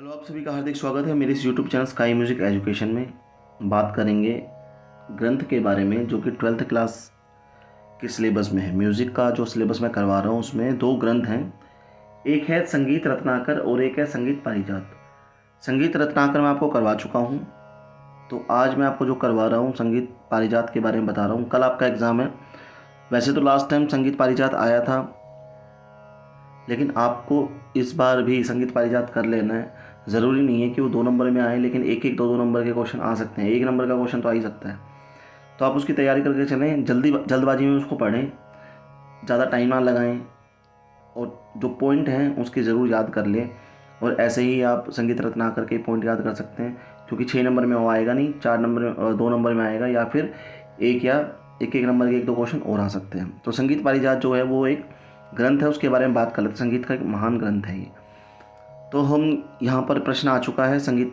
Hello, आप सभी का हार्दिक स्वागत है मेरे इस YouTube channel sky music education में। बात करेंगे ग्रंथ के बारे में जो कि 12th क्लास के सिलेबस में है। म्यूज़िक का जो सिलेबस मैं करवा रहा हूँ उसमें दो ग्रंथ हैं, एक है संगीत रत्नाकर और एक है संगीत पारिजात। संगीत रत्नाकर मैं आपको करवा चुका हूँ, तो आज मैं आपको जो करवा रहा हूँ संगीत पारिजात के बारे में बता रहा हूँ। कल आपका एग्ज़ाम है। वैसे तो लास्ट टाइम संगीत पारिजात आया था, लेकिन आपको इस बार भी संगीत पारिजात कर लेना है। ज़रूरी नहीं है कि वो 2 नंबर में आए, लेकिन एक एक 2-2 नंबर के क्वेश्चन आ सकते हैं। 1 नंबर का क्वेश्चन तो आ ही सकता है, तो आप उसकी तैयारी करके चलें। जल्दबाजी में उसको पढ़ें, ज़्यादा टाइम ना लगाएं और जो पॉइंट हैं उसके ज़रूर याद कर लें। और ऐसे ही आप संगीत रत्नाकर के पॉइंट याद कर सकते हैं, क्योंकि 6 नंबर में वो आएगा नहीं, 4 नंबर में 2 नंबर में आएगा, या फिर एक नंबर के 1-2 क्वेश्चन और आ सकते हैं। तो संगीत पारिजात जो है वो एक ग्रंथ है, उसके बारे में बात कर लेते हैं। संगीत का एक महान ग्रंथ है ये। तो हम यहाँ पर प्रश्न आ चुका है संगीत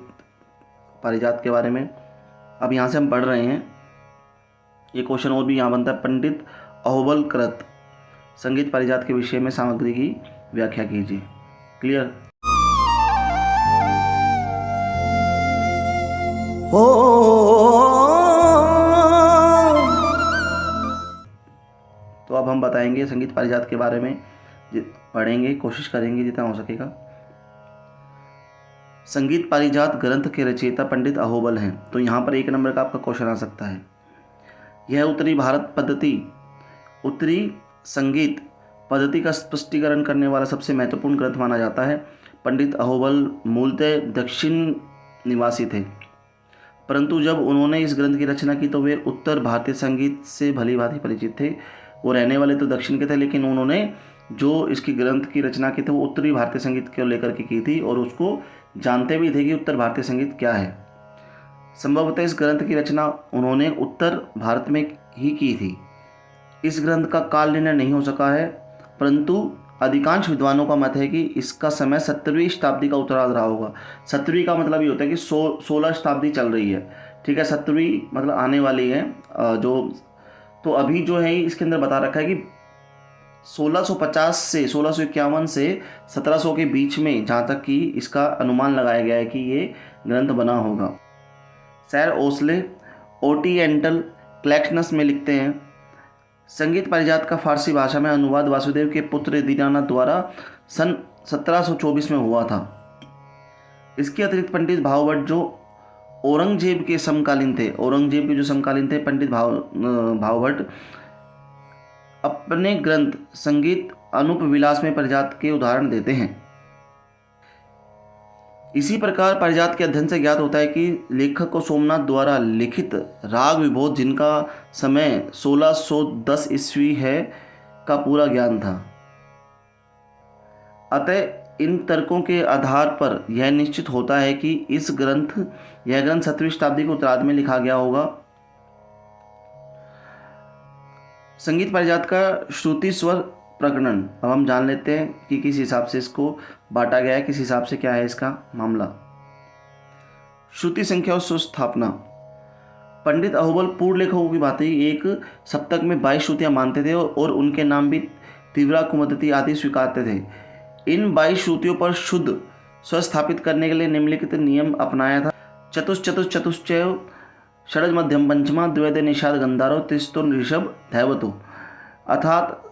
पारिजात के बारे में। अब यहाँ से हम पढ़ रहे हैं। ये क्वेश्चन और भी यहाँ बनता है। पंडित अहोबल कृत संगीत पारिजात के विषय में सामग्री की व्याख्या कीजिए। क्लियर? तो अब हम बताएंगे संगीत पारिजात के बारे में, पढ़ेंगे, कोशिश करेंगे जितना हो सकेगा। संगीत पारिजात ग्रंथ के रचयिता पंडित अहोबल हैं। तो यहाँ पर 1 नंबर का आपका क्वेश्चन आ सकता है। यह उत्तरी संगीत पद्धति का स्पष्टीकरण करने वाला सबसे महत्वपूर्ण ग्रंथ माना जाता है। पंडित अहोबल मूलतः दक्षिण निवासी थे, परंतु जब उन्होंने इस ग्रंथ की रचना की तो वे उत्तर भारतीय संगीत से भली भांति परिचित थे। वो रहने वाले तो दक्षिण के थे, लेकिन उन्होंने जो इसकी ग्रंथ की रचना की थी वो उत्तरी भारतीय संगीत को लेकर के की थी, और उसको जानते भी थे कि उत्तर भारतीय संगीत क्या है। संभवतः इस ग्रंथ की रचना उन्होंने उत्तर भारत में ही की थी। इस ग्रंथ का काल निर्णय नहीं हो सका है, परंतु अधिकांश विद्वानों का मत है कि इसका समय 17वीं शताब्दी का उत्तरार्ध रहा होगा। 17वीं का मतलब ये होता है कि 16 शताब्दी चल रही है, ठीक है। 17वीं मतलब आने वाली है जो। तो अभी जो है इसके अंदर बता रखा है कि 1650 से 1651 से 1700 के बीच में, जहाँ तक कि इसका अनुमान लगाया गया है कि ये ग्रंथ बना होगा। सैर ओस्ले ओरिएंटल कलेक्शंस में लिखते हैं, संगीत पारिजात का फारसी भाषा में अनुवाद वासुदेव के पुत्र दीनानाथ द्वारा सन 1724 में हुआ था। इसके अतिरिक्त पंडित भावभट्ट जो औरंगजेब के समकालीन थे, पंडित भावभट्ट अपने ग्रंथ संगीत अनूप विलास में पारिजात के उदाहरण देते हैं। इसी प्रकार पारिजात के अध्ययन से ज्ञात होता है कि लेखक को सोमनाथ द्वारा लिखित राग विबोध, जिनका समय 1610 ईस्वी है, का पूरा ज्ञान था। अतः इन तर्कों के आधार पर यह निश्चित होता है कि यह ग्रंथ 7वीं शताब्दी के उत्तरार्ध में लिखा गया होगा। संगीत पारिजात का श्रुति स्वर प्रकरण अब हम जान लेते हैं कि किस हिसाब से इसको बांटा गया है, किस हिसाब से क्या है इसका मामला। श्रुति संख्या और सुर स्थापना। पंडित अहोबल पूर्व लेखकों की भांति एक सप्तक में 22 श्रुतियां मानते थे और उनके नाम भी तीव्रा, कुमदती आदि स्वीकारते थे। इन 22 श्रुतियों पर शुद्ध स्वर स्थापित करने के लिए निम्नलिखित नियम अपनाया था। चतुश्चय षडज मध्यम पंचमा द्वैत निषाद गंधारो त्रिस्तुर ऋषभ धैवतो, अर्थात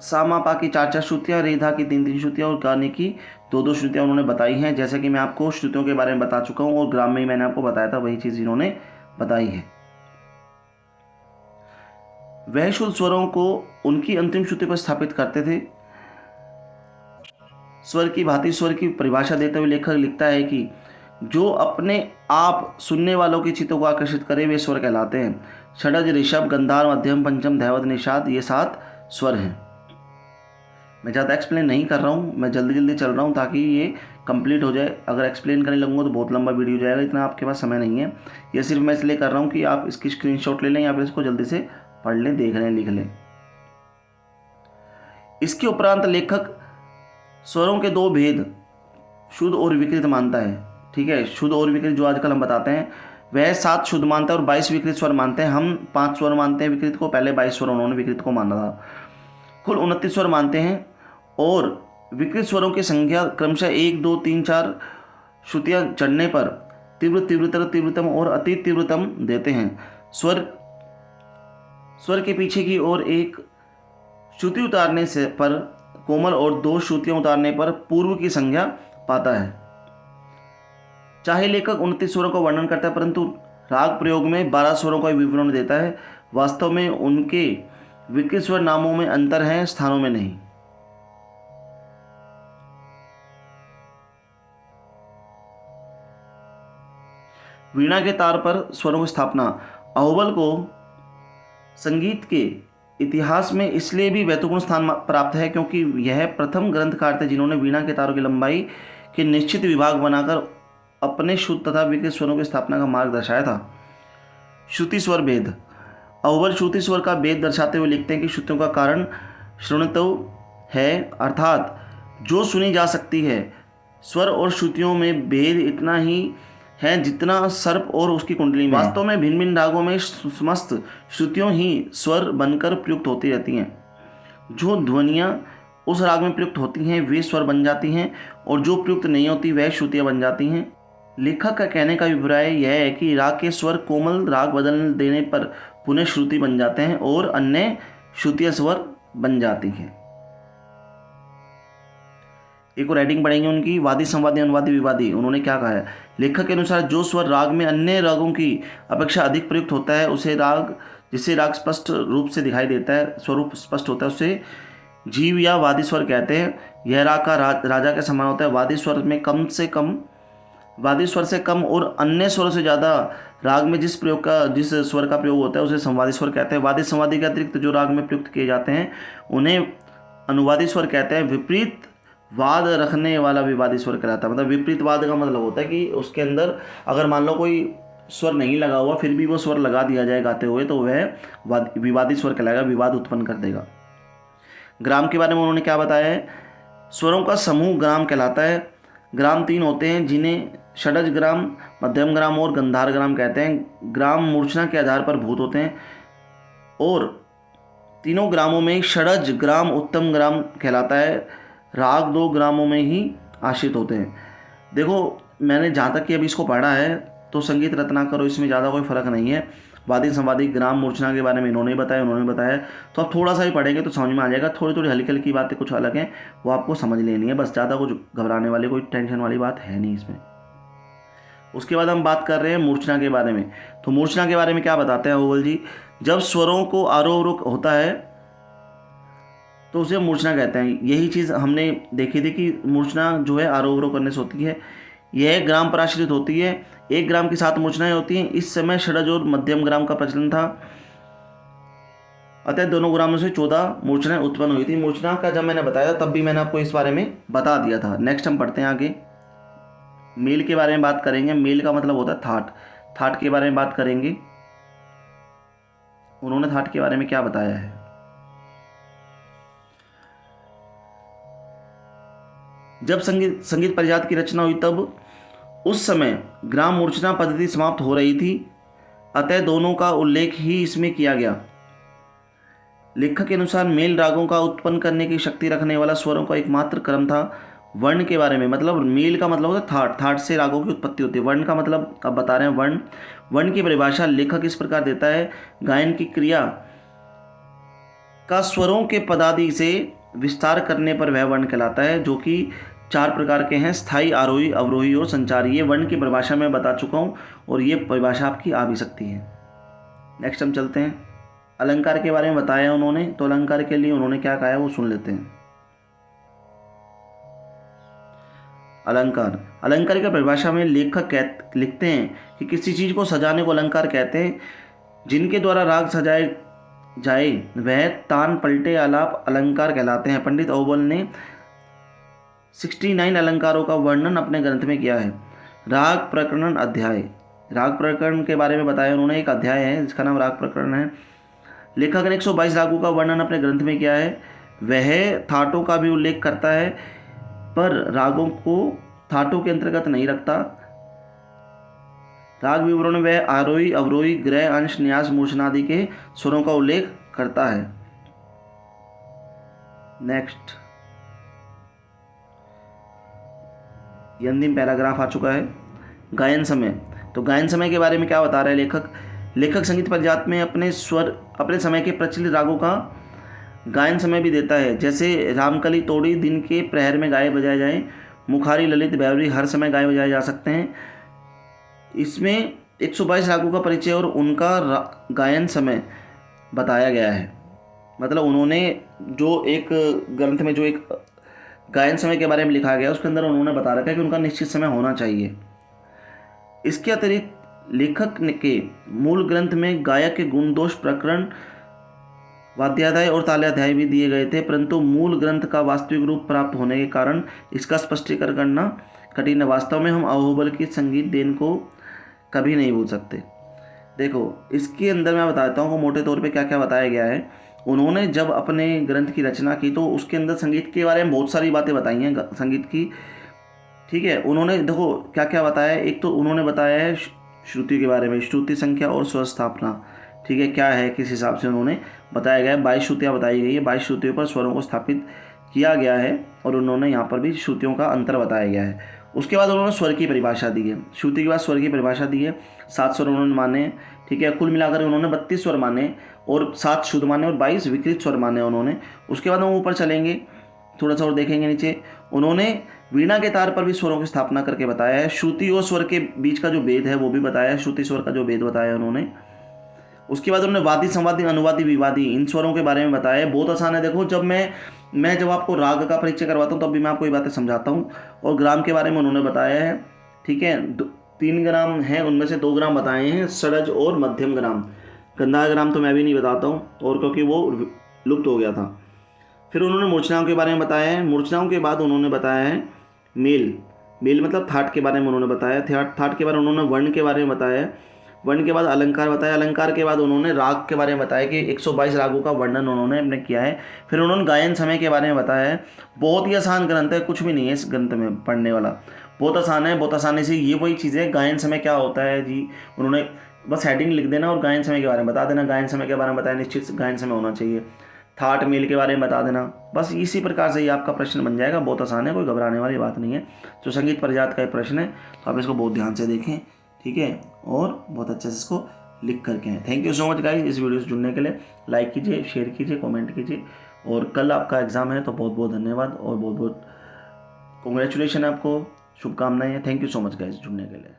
सामापा की 4 श्रुतियाँ, रेधा की 3 श्रुतियाँ और गाने की 2 श्रुतियाँ उन्होंने बताई हैं। जैसा कि मैं आपको श्रुतियों के बारे में बता चुका हूँ और ग्राम में ही मैंने आपको बताया था, वही चीज़ इन्होंने बताई है। वह शुद्ध स्वरों को उनकी अंतिम श्रुति पर स्थापित करते थे। स्वर की भांति स्वर की परिभाषा देते हुए लेखक लिखता है कि जो अपने आप सुनने वालों की चित्तों को आकर्षित करे वे स्वर कहलाते हैं। षडज, ऋषभ, गंधार, मध्यम, पंचम, धैवत, निषाद, ये 7 स्वर हैं। मैं ज़्यादा एक्सप्लेन नहीं कर रहा हूँ, मैं जल्दी चल रहा हूँ ताकि ये कंप्लीट हो जाए। अगर एक्सप्लेन करने लगूँगा तो बहुत लंबा वीडियो जाएगा, इतना आपके पास समय नहीं है। ये सिर्फ मैं इसलिए कर रहा हूँ कि आप इसकी स्क्रीनशॉट ले लें या फिर इसको जल्दी से पढ़ लें, देख लें, लिख लें। इसके उपरांत लेखक स्वरों के 2 भेद, शुद्ध और विकृत मानता है, ठीक है। शुद्ध और विकृत जो आजकल हम बताते हैं, वह 7 शुद्ध मानता है और 22 विकृत स्वर मानते हैं। हम 5 स्वर मानते हैं विकृत को, पहले 22 स्वर उन्होंने विकृत को माना था। कुल 29 स्वर मानते हैं और विकृत स्वरों की संख्या क्रमशः 1, 2, 3, 4 श्रुतियाँ चढ़ने पर तीव्र, तीव्रतर, तीव्रतम और अति तीव्रतम देते हैं। स्वर के पीछे की ओर एक श्रुति उतारने से पर कोमल और 2 श्रुतियां उतारने पर पूर्व की संज्ञा पाता है। चाहे लेखक 29 स्वरों का वर्णन करता है, परंतु राग प्रयोग में 12 स्वरों का विवरण देता है। वास्तव में उनके विकृत स्वर नामों में अंतर है, स्थानों में नहीं। वीणा के तार पर स्वरों की स्थापना। अहोबल को संगीत के इतिहास में इसलिए भी महत्वपूर्ण स्थान प्राप्त है क्योंकि यह प्रथम ग्रंथकार थे जिन्होंने वीणा के तारों की लंबाई के निश्चित विभाग बनाकर अपने शुद्ध तथा विकृत स्वरों की स्थापना का मार्ग दर्शाया था। श्रुति स्वर भेद। अहोबल श्रुति स्वर का भेद दर्शाते हुए लिखते हैं कि श्रुतियों का कारण श्रृणुतो है, अर्थात जो सुनी जा सकती है। स्वर और श्रुतियों में भेद इतना ही है जितना सर्प और उसकी कुंडली में। वास्तव में भिन्न भिन्न रागों में समस्त श्रुतियों ही स्वर बनकर प्रयुक्त होती रहती हैं। जो ध्वनियाँ उस राग में प्रयुक्त होती हैं वे स्वर बन जाती हैं और जो प्रयुक्त नहीं होती वह श्रुतियाँ बन जाती हैं। लेखक का कहने का अभिप्राय यह है कि राग के स्वर कोमल राग बदल देने पर पुनः श्रुति बन जाते हैं और अन्य श्रुतियाँ स्वर बन जाती हैं। एक और राइटिंग पढ़ेंगे उनकी, वादी, संवादी, अनुवादी, विवादी। उन्होंने क्या कहा है? लेखक के अनुसार जो स्वर राग में अन्य रागों की अपेक्षा अधिक प्रयुक्त होता है उसे राग, जिससे राग स्पष्ट रूप से दिखाई देता है, स्वरूप स्पष्ट होता है, उसे जीव या वादी स्वर कहते हैं। यह राग का राजा के समान होता है। वादी स्वर से कम और अन्य स्वरों से ज़्यादा राग में जिस स्वर का प्रयोग होता है उसे संवादी स्वर कहते हैं। वादी, संवादी के अतिरिक्त जो राग में प्रयुक्त किए जाते हैं उन्हें अनुवादी स्वर कहते हैं। विपरीत वाद रखने वाला विवादी स्वर कहलाता है। मतलब विपरीत वाद का मतलब होता है कि उसके अंदर अगर मान लो कोई स्वर नहीं लगा हुआ फिर भी वो स्वर लगा दिया जाए गाते हुए तो वह विवादी स्वर कहलाएगा, विवाद उत्पन्न कर देगा। ग्राम के बारे में उन्होंने क्या बताया है? स्वरों का समूह ग्राम कहलाता है। ग्राम 3 होते हैं जिन्हें षडज ग्राम, मध्यम ग्राम और गंधार ग्राम कहते हैं। ग्राम मूर्छना के आधार पर भूत होते हैं और तीनों ग्रामों में षडज ग्राम उत्तम ग्राम कहलाता है। राग 2 ग्रामों में ही आश्रित होते हैं। देखो मैंने जहाँ तक कि अभी इसको पढ़ा है तो संगीत रत्नाकर और इसमें ज़्यादा कोई फ़र्क नहीं है। वादी, संवादी, ग्राम मूर्छना के बारे में उन्होंने बताया तो आप थोड़ा सा ही पढ़ेंगे तो समझ में आ जाएगा। थोड़ी थोड़ी हल्की हल्की बातें कुछ अलग हैं वो आपको समझ लेनी है, बस ज़्यादा कुछ घबराने वाली कोई टेंशन वाली बात है नहीं इसमें। उसके बाद हम बात कर रहे हैं मूर्छना के बारे में। तो मूर्छना के बारे में क्या बताते हैं अहोबल जी? जब स्वरों को आरोह अवरोह होता है तो उसे मूर्छना कहते हैं। यही चीज़ हमने देखी थी कि मूर्छना जो है आरोह अवरोह करने से होती है। यह ग्राम पर आश्रित होती है। 1 ग्राम की 7 मूर्छनाएं होती हैं। इस समय षडज और मध्यम ग्राम का प्रचलन था, अतः दोनों ग्रामों से 14 मूर्छनाएं उत्पन्न हुई थी। मूर्छना का जब मैंने बताया तब भी मैंने आपको इस बारे में बता दिया था। नेक्स्ट हम पढ़ते हैं आगे। मेल के बारे में बात करेंगे। मेल का मतलब होता है थाट। थाट के बारे में बात करेंगे। उन्होंने थाट के बारे में क्या बताया है? जब संगीत परिजात की रचना हुई तब उस समय ग्राम मूर्छना पद्धति समाप्त हो रही थी, अतः दोनों का उल्लेख ही इसमें किया गया। लेखक के अनुसार मेल रागों का उत्पन्न करने की शक्ति रखने वाला स्वरों का एकमात्र क्रम था। वर्ण के बारे में, मतलब मेल का मतलब होता है थाट। थाट से रागों की उत्पत्ति होती है। वर्ण का मतलब अब बता रहे हैं वर्ण। वर्ण की परिभाषा लेखक इस प्रकार देता है: गायन की क्रिया का स्वरों के पदादि से विस्तार करने पर वह वर्ण कहलाता है, जो कि 4 प्रकार के हैं: स्थायी, आरोही, अवरोही और संचारी। ये वर्ण की परिभाषा मैं बता चुका हूँ और ये परिभाषा आपकी आ भी सकती है। नेक्स्ट हम चलते हैं। अलंकार के बारे में बताया उन्होंने, तो अलंकार के लिए उन्होंने क्या कहा है वो सुन लेते हैं। अलंकार की परिभाषा में लेखक लिखते हैं कि किसी चीज़ को सजाने को अलंकार कहते हैं। जिनके द्वारा राग सजाए जाए वह तान, पलटे, आलाप अलंकार कहलाते हैं। पंडित अहोबल ने 69 अलंकारों का वर्णन अपने ग्रंथ में किया है। राग प्रकरण अध्याय। राग प्रकरण के बारे में बताया उन्होंने। एक अध्याय है जिसका नाम राग प्रकरण है। लेखक ने 122 रागों का वर्णन अपने ग्रंथ में किया है। वह थाटों का भी उल्लेख करता है पर रागों को थाटों के अंतर्गत नहीं रखता। राग विवरण में वह आरोही, अवरोही, ग्रह, अंश, न्यास, मूर्छना आदि के स्वरों का उल्लेख करता है। नेक्स्ट, ये अंतिम पैराग्राफ आ चुका है। गायन समय, तो गायन समय के बारे में क्या बता रहा है लेखक? लेखक संगीत परिजात में अपने समय के प्रचलित रागों का गायन समय भी देता है। जैसे रामकली तोड़ी दिन के प्रहर में गाए बजाए जाएं, मुखारी ललित बैवरी हर समय गाए बजाए जा सकते हैं। इसमें 122 रागों का परिचय और उनका गायन समय बताया गया है। मतलब उन्होंने जो एक ग्रंथ में जो एक गायन समय के बारे में लिखा गया उसके अंदर उन्होंने बता रखा है कि उनका निश्चित समय होना चाहिए। इसके अतिरिक्त लेखक के मूल ग्रंथ में गायक के गुण दोष प्रकरण, वाद्याध्याय और तालाध्याय भी दिए गए थे, परंतु मूल ग्रंथ का वास्तविक रूप प्राप्त होने के कारण इसका स्पष्टीकरण करना कठिन है। वास्तव में हम अहोबल की संगीत देन को कभी नहीं भूल सकते। देखो, इसके अंदर मैं बताता हूँ मोटे तौर पे क्या क्या बताया गया है। उन्होंने जब अपने ग्रंथ की रचना की तो उसके अंदर संगीत के बारे में बहुत सारी बातें बताई हैं संगीत की, ठीक है। उन्होंने देखो क्या क्या बताया है। एक तो उन्होंने बताया है श्रुति के बारे में, श्रुति संख्या और स्वर स्थापना, ठीक है, क्या है किस हिसाब से उन्होंने बताया गया है। 22 श्रुतियाँ बताई गई है, 22 श्रुतियों पर स्वरों को स्थापित किया गया है और उन्होंने यहाँ पर भी श्रुतियों का अंतर बताया गया है। उसके बाद उन्होंने स्वर की परिभाषा दी है, श्रुति के बाद स्वर की परिभाषा दी है। 7 स्वर उन्होंने माने, ठीक है। कुल मिलाकर उन्होंने 32 स्वर माने और 7 शुद्ध माने और 22 विकृत स्वर माने उन्होंने। उसके बाद हम ऊपर चलेंगे, थोड़ा सा और देखेंगे नीचे। उन्होंने वीणा के तार पर भी स्वरों की स्थापना करके बताया है। श्रुति और स्वर के बीच का जो भेद है वो भी बताया है, श्रुति स्वर का जो भेद बताया उन्होंने। उसके बाद उन्होंने वादी, संवादी, अनुवादी, विवादी इन स्वरों के बारे में बताया है। बहुत आसान है। देखो, जब मैं जब आपको राग का परिचय करवाता हूँ तब भी मैं आपको ये बातें समझाता हूँ। और ग्राम के बारे में उन्होंने बताया है, ठीक है। 3 ग्राम हैं, उनमें से 2 ग्राम बताए हैं, षडज और मध्यम ग्राम। गंधार ग्राम तो मैं भी नहीं बताता हूँ और क्योंकि वो लुप्त हो गया था। फिर उन्होंने मूर्छनाओं के बारे में बताया है। मूर्छनाओं के बाद उन्होंने बताया है मेल मतलब थाट के बारे में उन्होंने बताया। थाट के बारे में उन्होंने वर्ण के बारे में बताया है। वर्ण के बाद अलंकार बताया। अलंकार के बाद उन्होंने राग के बारे में बताया कि 122 रागों का वर्णन उन्होंने अपने किया है। फिर उन्होंने गायन समय के बारे में बताया है। बहुत ही आसान ग्रंथ है, कुछ भी नहीं है इस ग्रंथ में पढ़ने वाला, बहुत आसान है। बहुत आसानी से ये वही चीज़ है। गायन समय क्या होता है जी, उन्होंने बस हेडिंग लिख देना और गायन समय के बारे में बता देना। गायन समय के बारे में बताया, निश्चित गायन समय होना चाहिए। थाट मेल के बारे में बता देना। बस इसी प्रकार से ये आपका प्रश्न बन जाएगा। बहुत आसान है, कोई घबराने वाली बात नहीं है। जो संगीत परिजात का एक प्रश्न है तो आप इसको बहुत ध्यान से देखें, ठीक है, और बहुत अच्छे से इसको लिख करके हैं। Thank you so much guys इस वीडियो से जुड़ने के लिए। लाइक कीजिए, शेयर कीजिए, कमेंट कीजिए। और कल आपका एग्ज़ाम है तो बहुत बहुत धन्यवाद और बहुत बहुत कॉन्ग्रेचुलेशन आपको, शुभकामनाएं। Thank you so much guys जुड़ने के लिए।